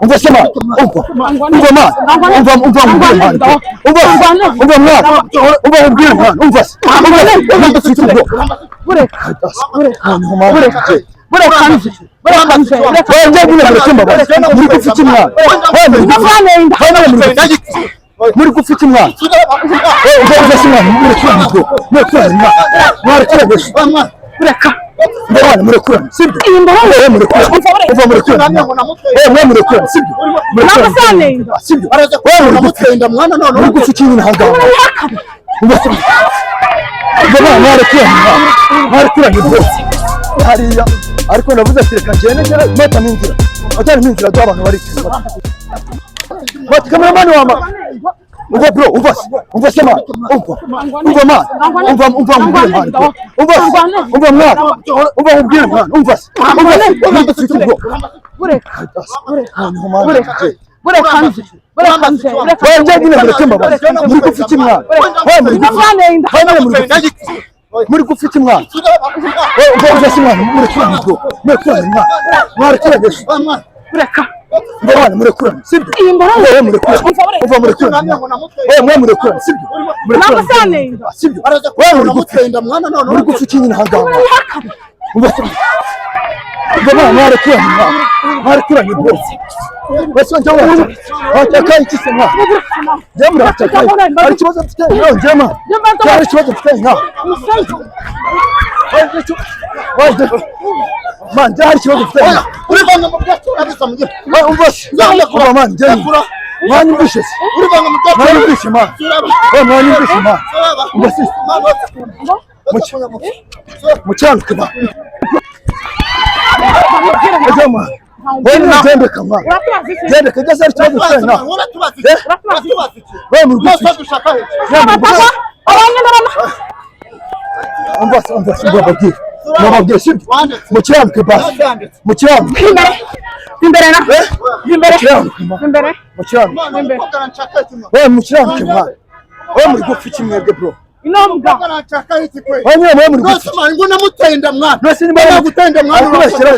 umva sema umva man muri gufite umwana ureka ndabana murekurana sibyo murekurana sibyo sibyo araza kuramutenda mwana none uri gufite ikintu hanga ndabana murekurana bose hariya ariko navuze ati reka ngende mata minzira atari minzira y'abantu bari mata cameraman wama umva bro umva sema umva man umva ubwire man umva muri gufite umwana ndabana murekurana sibyo murekurana sibyo araza kuramutenda mwana none uri gufite ikintu hanga ndabana murekurana bose bose njye wataka iki se mwa jamura wataka ari kibazo mfite njema ari kibazo mfite nka man jari kibazo mfite uri banga mu byacu abisa mu gihe umva man njye man mbishe uri banga mu byacu man mbishe man mbasi mucyanke ba jama wewe nzende kama nzende kagasa kibazo mfite nka wewe mugufi dushaka he umva bababwira sibyo mucyanke basi mucyanke imbere na imbere wewe mucyanke man wewe muri gufite imwebwe bro inombwa nshaka iki kwe wewe muri gufite ngo namutenda mwana nose nimba gutenda mwana kubeshya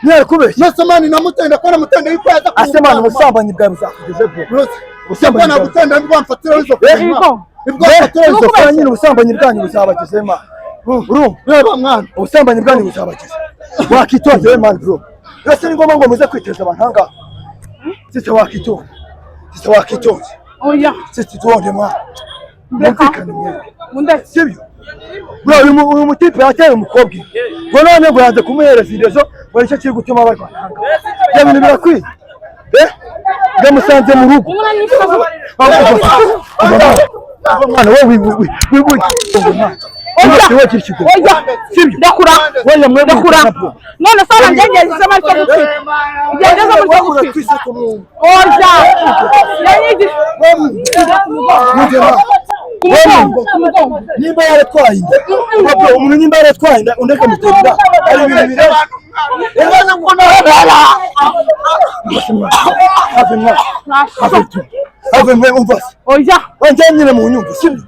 niye kubeshya nose mwana namutenda ko namutenda yuko yaza asemana umusambanyi bwawe uzakugeze bro usambanyi nagutenda ngo amfatira izo kwa nyine ubusambanyi bwanyu buzabageze man reba mwana ubusambanyi bwanyu buzabageze wakitonze we man bro nose ni ngombwa ngo muze kwiteza abantu hanga sisi wakitonze oya sisi tuonde mwana mumvikane mwe munde sibyo bro uyu mutipe yateye umukobwa ngo none ngo yanze kumuhereza irezo ngo nicyo kiri gutuma barwana hanga ya bintu birakwiye ngamusanze mu rugo mwana wowe ndakura none sala ngenge zisema cyo gutwi igeze mu cyo gutwi oja yanigi nimba yaratwaye umuntu nimba yaratwaye undeka mutenda ari ibintu bireba ebaza ko nabara have mwe umva oja wanjanyire mu nyumba sibyo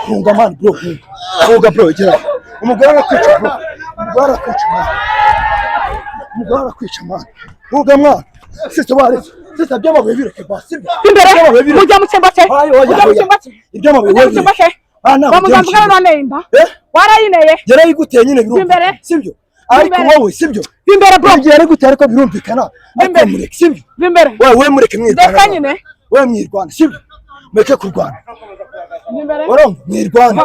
Kunga man bro kunga bro gira umugara akwica bro umugara akwica man kunga mwana sisi bari sisi byamabuye bireke basi imbere mujya mu cyumba cye ibyamabuye bamugambugana nanemba warayineye yarayiguteye nyine birumvikana sibyo ariko wowe sibyo imbere bro yari gutera ko birumvikana ariko mureke sibyo imbere wewe mureke mwirwana nyine wewe mwirwana sibyo mureke kurwana imbere mwirwana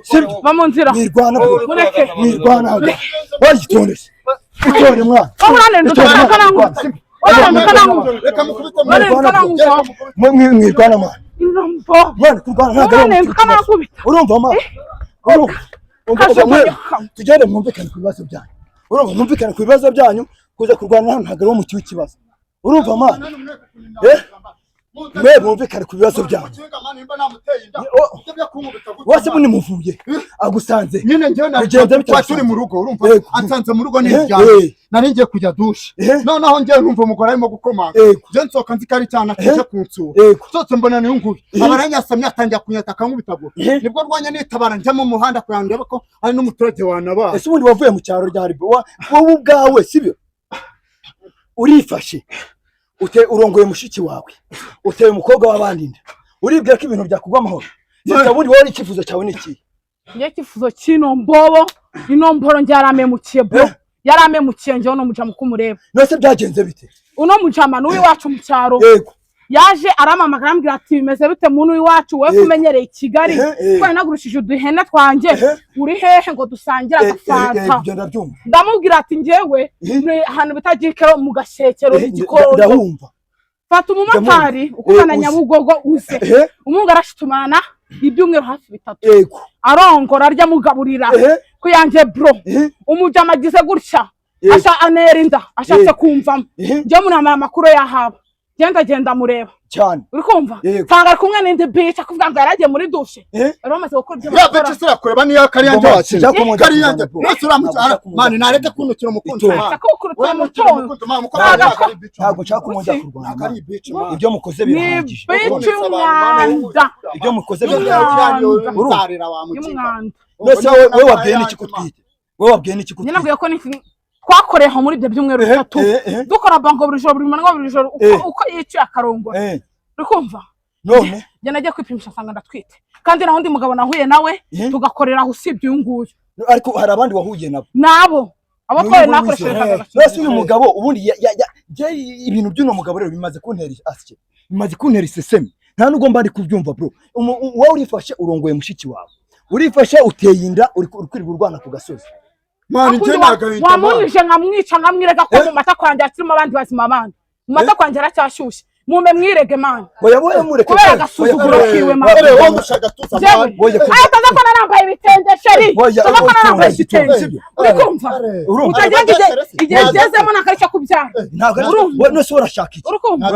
sibyo bamunzira mwirwana mureke mwirwana wagitondeshe itore mwana mwirwana mwana mwana kurwana ntabwo urumva mwana tugende mwumvikane ku bibazo byanyu urumva mwumvikane ku bibazo byanyu kuza kurwana ntabwo ari umuti w'ikibazo urumva mwana mwe mwumvikane ku bibazo byanyu wase buni muvuye agusanze nyine njyewe na turi mu rugo urumva ansanze mu rugo n'ibyawe nari ngiye kujya dushe noneho ngiye numva umugore arimo gukomanga je nsoka nzi kari cyana kije kunsura sose mbona ni ngubi abaranyasamye atangiye kunyata kankubitagura nibwo rwanya nitabara njya mu muhanda kuyandeba ko ari n'umuturage wanaba ese ubundi wavuye mu cyaro rya Ribo wowe ubwawe sibyo urifashe urongoye mushiki wawe uteye umukobwa w'abandi nda uribwira ko ibintu byakugwa amahoro sasa buri wowe ikifuzo cyawe niki ngiye kifuzo kino mbobo ino mboro njyaramemukiye bro yaramemukiye nje no mujama kumureba nose byagenze bite uno mujama n'uwi wacu mu cyaro yego yaje aramamagara ambwira ati bimeze bite muntu w'iwacu we kumenyereye Kigali kwa nagurishije uduhene twanje uri hehe ngo dusangira gafanta ndamubwira ati ngewe hano bitagikero mu gashekero igikoro ndahumva fata umumotari ukubana Nyabugogo uze umunga arashitumana ibyumweru hafi bitatu yego arongora arya mugaburira ko yanje bro umujama agize gutya asha anerinda ashatse kumvamo nje munama amakuru yahaba genda mureba cyane uri kumva tanga kumwe n'indi bitch akuvuga ngo yaragiye muri dushe bamaze gukora ibyo ya bitch sira kureba niyo kari yanje wacu kari yanje nose uramucara mani nareke kunukira umukunzi akakukura umukunzi ntabwo nshaka kumujya kurwana ibyo mukoze birahagije ibyo mukoze birahagije urarira wa mukinga nose wowe wabwiye n'iki kutwite wowe wabwiye n'iki kutwite nabwiye ko twakoreho muri ibyo byumweru bitatu dukora bango buri joro buri manwa buri joro uko yicuye akarongo uri kumva none njye nagiye kwipimisha nsanga ndatwite kandi naho ndi mugabo nahuye nawe tugakorera aho usibye uyu nguyu ariko hari abandi wahuye nabo abo twaye nakoresheje nose uyu mugabo ubundi ibintu by'uno mugabo rero bimaze kuntera asike bimaze kuntera isesemi nta nubwo mba ndi kubyumva bro wowe urifashe urongoye mushiki wawe urifashe uteye inda uri kwirirwa urwana ku gasozi mani je nagahita wamunije nkamwica nkamwirega ko mu mata kwanje akirimo abandi bazima abandi mu mata kwanje aracyashyushye mume mwirege mani oya mureke kubera agasuzuguro kiwe mani wowe mushaka tuza mani ataza ko narambaye ibitenge sheri ataza ko narambaye ibitenge uri kumva utagenga igihe ngezemo nakarishya kubyara ntabwo nose urashaka iki uri kumva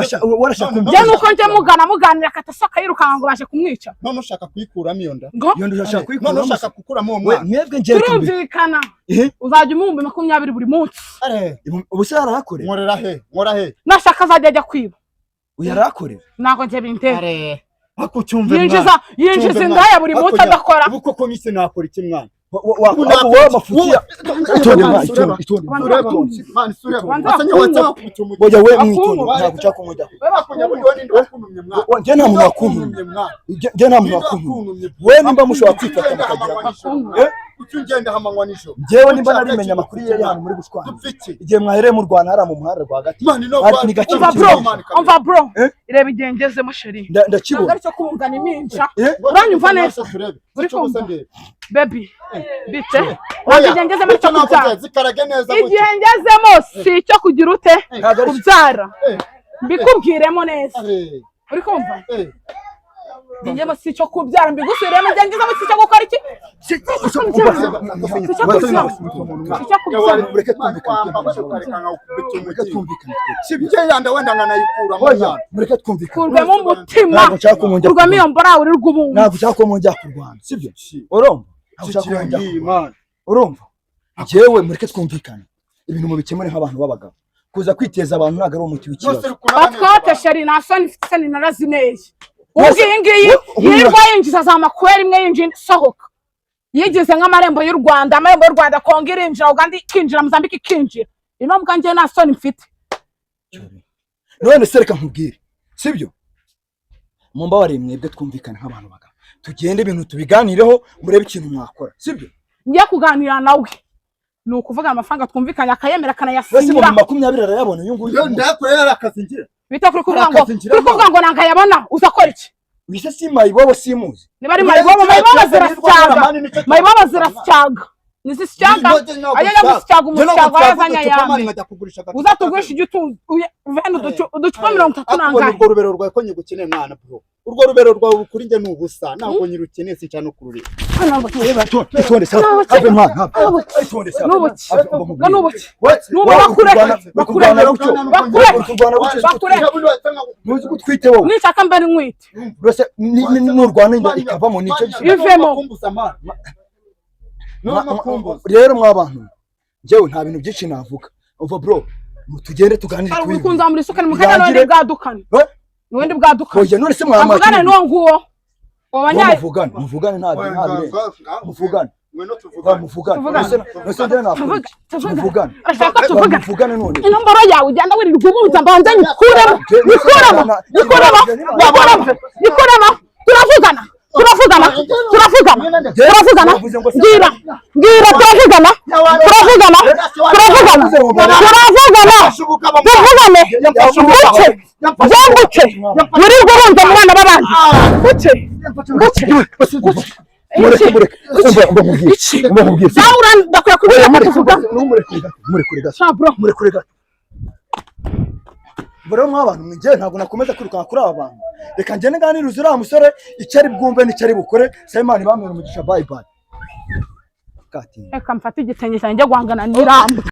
urashaka njye nuko nje muganira akatasaka yirukanka ngo baje kumwica none ushaka kuyikuramo iyo nda iyo nda urashaka kuyikuramo none ushaka gukuramo uwo mwana mwebwe ngiye turumvikana uzajya umwumbi 20 buri munsi ubuse yarahakorera nkora he nashaka azajya ajya kwiba uyarahakorera nako nje bintera akucyumve yinjiza indaya buri munsi adakora ubu koko mise nakora iki mwana wa mafuti itonde mani sura oya we mwitonde ntabwo ushaka kumujya njye nta muntu wakuntumye njye nta muntu wakuntumye we nimba mushobora kwifata mukagira ngenda hamanywa nijoro njyewe nimba narimenya amakuru ye hano muri Bushwana igihe mwahereye mu Rwanda hara mu muhanda rwagati ni gake umva bro ireba igihe ngezemo sheri ndakibona cyo kumungana iminja uranyumva neza uri kumva baby bite igihe ngezemo cyo kubyara igihe ngezemo si cyo kugira ute kubyara mbikubwiremo neza uri kumva njye si cyo kubyara mbigusubiremo njye ngezemo si cyo gukora iki kurwemo umutima kurwamo iyo mbora uri rw'ubuntu ntabwo ushaka ko mujya kurwana sibyo urumva njyewe mureke twumvikane ibintu mubikemure nk'abantu b'abagabo kuza kwiteza abantu ntabwo ari umuti w'ikibazo batwate sheri nasoni mfite seni narazineye ubwiye ngiyi yirwa yinjiza za makwera imwe yinjira sohoka yigize nk'amarembo y'u Rwanda amarembo y'u Rwanda Kongo irinjira Uganda ikinjira Mozambique ikinjira ino mbwa ngiye nta soni mfite none sereka nkubwire sibyo mumbabarire mwebwe twumvikane nk'abantu bagabo tugende ibintu tubiganireho murebe ikintu mwakora sibyo ngiye kuganira nawe ni ukuvuga amafaranga twumvikanye akayemera wese kanayasinyira 20 arayabona uyu nguyu ndakorera akazingira bita kuri kuvuga ngo nanga yabona uzakora iki wise sima ibobo simuzi niba ari mayibobo zirasyaga nizisyaga ayanya gusyaga umusyaga yazanya yamwe uzatugurisha igituzu veno uducupa 30 nanga urwo rubero rwawe ko nyigukeneye mwana bro urwo rubero rwawe kuri nge nubusa ntabwo nyirukeneye si cyane kururira itonde sa have mwana nubuki nuzi gutwite wowe nishaka mbere nkwite rose n'urwana inda ikavamo nico ivemo rero mwabantu njyewe nta bintu byinshi navuga uva bro tugende tuganire kuri kunza muri sukani mukanya none bwadukana Nundi bwadukana oya none se mwamaki muvugane no nguwo muvugane nta muvugane Ngwino tuvugane. Tuvugane none. Inambara yawe ujyana wiri gubuza mbanze nikuremo. Turavugana. Baro mw'abantu mwinjye ntabwo nakomeza kwiruka kuri aba bantu. Reka njye nganiriza uriya musore icyari bwumve n'icyari bukore. Simon bamwe umugisha bye bye. Reka mfate igitenge cyanjye guhangana n'iramba.